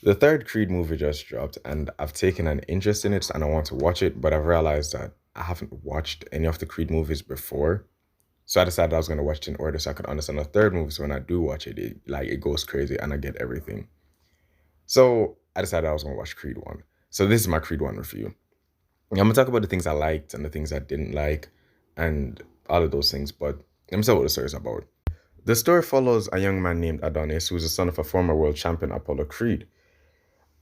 The third Creed movie just dropped, and I've taken an interest in it and I want to watch it, but I've realized that I haven't watched any of the Creed movies before. So I decided I was going to watch it in order so I could understand the third movie. So when I do watch it, it goes crazy and I get everything. So I decided I was going to watch Creed 1. So this is my Creed 1 review. I'm going to talk about the things I liked and the things I didn't like and all of those things, but let me tell you what the story is about. The story follows a young man named Adonis, who is the son of a former world champion, Apollo Creed.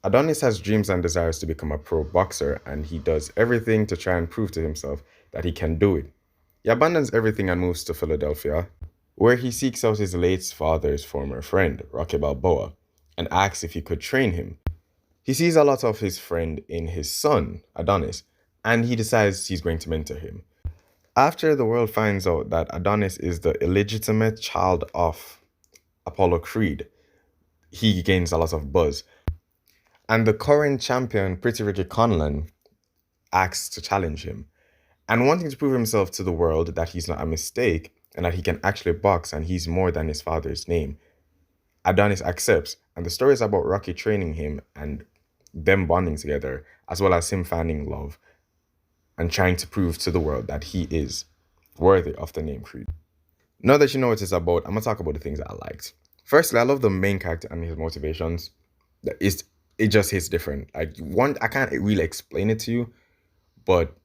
Adonis has dreams and desires to become a pro boxer, and he does everything to try and prove to himself that he can do it. He abandons everything and moves to Philadelphia, where he seeks out his late father's former friend, Rocky Balboa, and asks if he could train him. He sees a lot of his friend in his son, Adonis, and he decides he's going to mentor him. After the world finds out that Adonis is the illegitimate child of Apollo Creed, he gains a lot of buzz. And the current champion, Pretty Ricky Conlan, asks to challenge him. And wanting to prove himself to the world that he's not a mistake and that he can actually box and he's more than his father's name, Adonis accepts. And the story is about Rocky training him and them bonding together, as well as him finding love and trying to prove to the world that he is worthy of the name Creed. Now that you know what it's about, I'm gonna talk about the things that I liked. Firstly, I love the main character and his motivations. It just hits different. Like one, I can't really explain it to you, but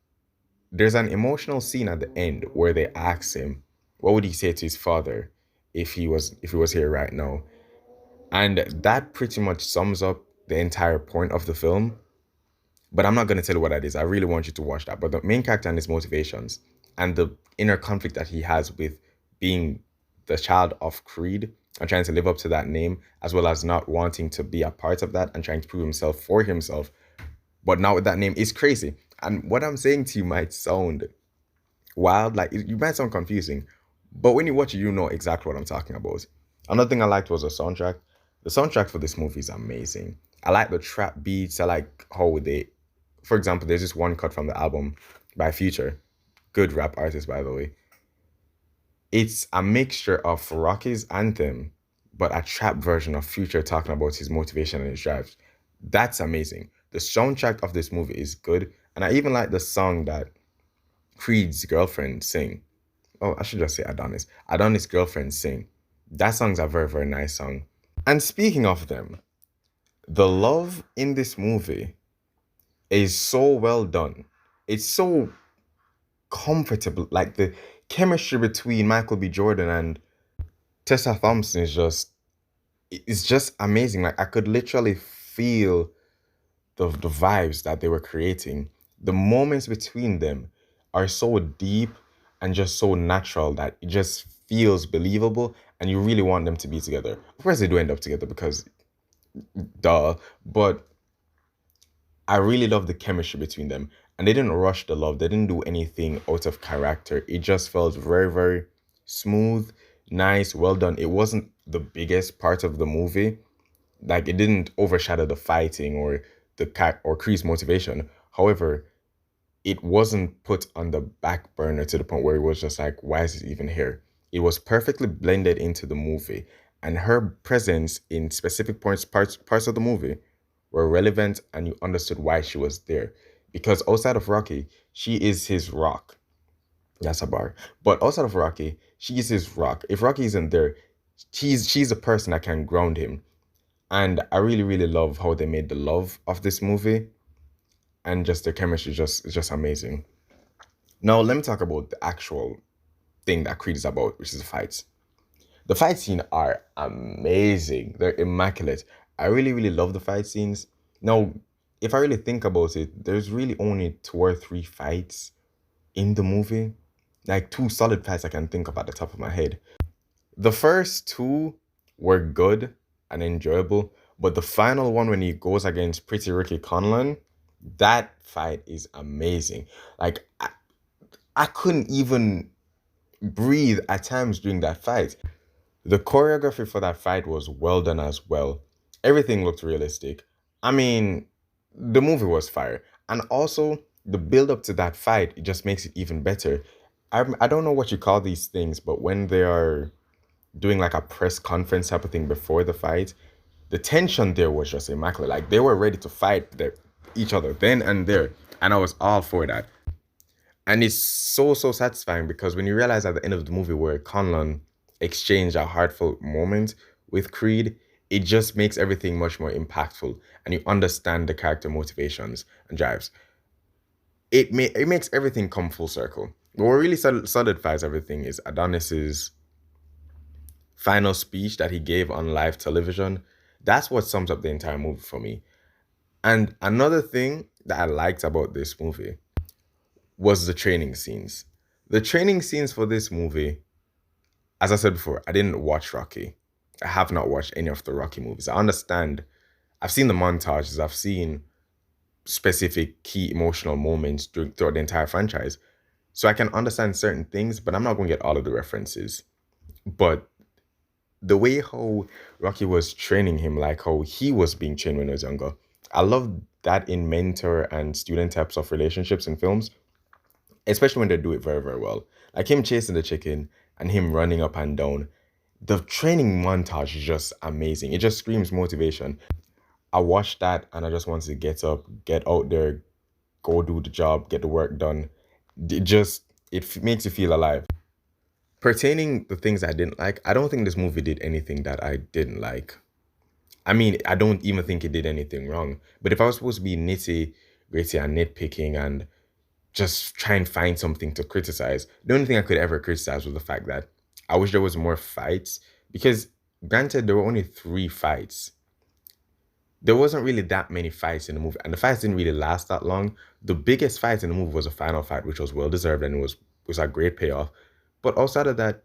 there's an emotional scene at the end where they ask him, what would he say to his father if he was here right now? And that pretty much sums up the entire point of the film. But I'm not going to tell you what that is. I really want you to watch that. But the main character and his motivations and the inner conflict that he has with being the child of Creed and trying to live up to that name, as well as not wanting to be a part of that and trying to prove himself for himself, but not with that name, is crazy. And what I'm saying to you might sound wild, like you might sound confusing, but when you watch it, you know exactly what I'm talking about. Another thing I liked was the soundtrack. The soundtrack for this movie is amazing. I like the trap beats. I like how they, for example, there's this one cut from the album by Future, good rap artist by the way. It's a mixture of Rocky's anthem, but a trap version of Future talking about his motivation and his drive. That's amazing. The soundtrack of this movie is good, and I even like the song that Creed's girlfriend sing. Oh, I should just say Adonis. Adonis' girlfriend sing. That song's a very, very nice song. And speaking of them, the love in this movie is so well done. It's so comfortable. Like the chemistry between Michael B. Jordan and Tessa Thompson is just amazing. Like I could literally feel the vibes that they were creating. The moments between them are so deep and just so natural that it just feels believable and you really want them to be together. Of course they do end up together because duh, but I really love the chemistry between them. And they didn't rush the love. They didn't do anything out of character. It just felt very, very smooth, nice, well done. It wasn't the biggest part of the movie. Like it didn't overshadow the fighting or or Kree's motivation. However, it wasn't put on the back burner to the point where it was just like, why is it even here? It was perfectly blended into the movie, and her presence in specific parts of the movie were relevant, and you understood why she was there. Because outside of Rocky, she is his rock. That's a bar. But outside of Rocky, she is his rock. If Rocky isn't there, she's a person that can ground him. And I really, really love how they made the love of this movie, and just the chemistry is just amazing. Now let me talk about the actual thing that Creed is about, which is the fights. The fight scenes are amazing. They're immaculate. I really, really love the fight scenes. Now, if I really think about it, there's really only two or three fights in the movie. Like two solid fights I can think of at the top of my head. The first two were good and enjoyable, but the final one when he goes against Pretty Ricky Conlan, that fight is amazing. Like I couldn't even breathe at times during that fight. The choreography for that fight was well done as well. Everything looked realistic. I mean, the movie was fire. And also, the build up to that fight, it just makes it even better. I don't know what you call these things, but when they are doing like a press conference type of thing before the fight, The tension there was just immaculate. Like they were ready to fight each other then and there, and I was all for that. And it's so satisfying because when you realize at the end of the movie where Conlon exchanged a heartfelt moment with Creed, it just makes everything much more impactful, and you understand the character motivations and drives. It makes everything come full circle. What really solidifies everything is Adonis's final speech that he gave on live television. That's what sums up the entire movie for me. And another thing that I liked about this movie was the training scenes. The training scenes for this movie, as I said before, I didn't watch Rocky. I have not watched any of the Rocky movies. I understand. I've seen the montages. I've seen specific key emotional moments throughout the entire franchise. So I can understand certain things, but I'm not going to get all of the references. But the way how Rocky was training him, like how he was being trained when he was younger, I love that in mentor and student types of relationships in films, especially when they do it very well. Like him chasing the chicken and him running up and down. The training montage is just amazing. It just screams motivation. I watched that and I just wanted to get up, get out there, go do the job, get the work done. It makes you feel alive. Pertaining the things I didn't like, I don't think this movie did anything that I didn't like. I mean, I don't even think it did anything wrong. But if I was supposed to be nitty gritty and nitpicking and just try and find something to criticize, the only thing I could ever criticize was the fact that I wish there was more fights. Because granted, there were only 3 fights. There wasn't really that many fights in the movie, and the fights didn't really last that long. The biggest fight in the movie was a final fight, which was well deserved and it was a great payoff. But outside of that,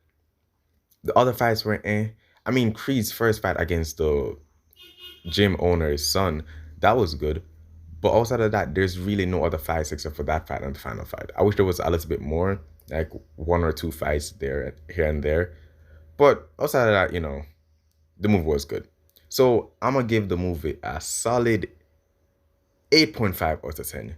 the other fights were eh. I mean, Creed's first fight against the gym owner's son, that was good. But outside of that, there's really no other fights except for that fight and the final fight. I wish there was a little bit more, like 1 or 2 fights there, here and there. But outside of that, the movie was good. So I'm gonna give the movie a solid 8.5 out of 10.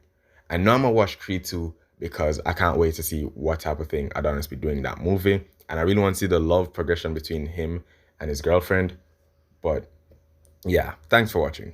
And now I'm gonna watch Creed 2 because I can't wait to see what type of thing Adonis be doing in that movie. And I really want to see the love progression between him and his girlfriend. But yeah, thanks for watching.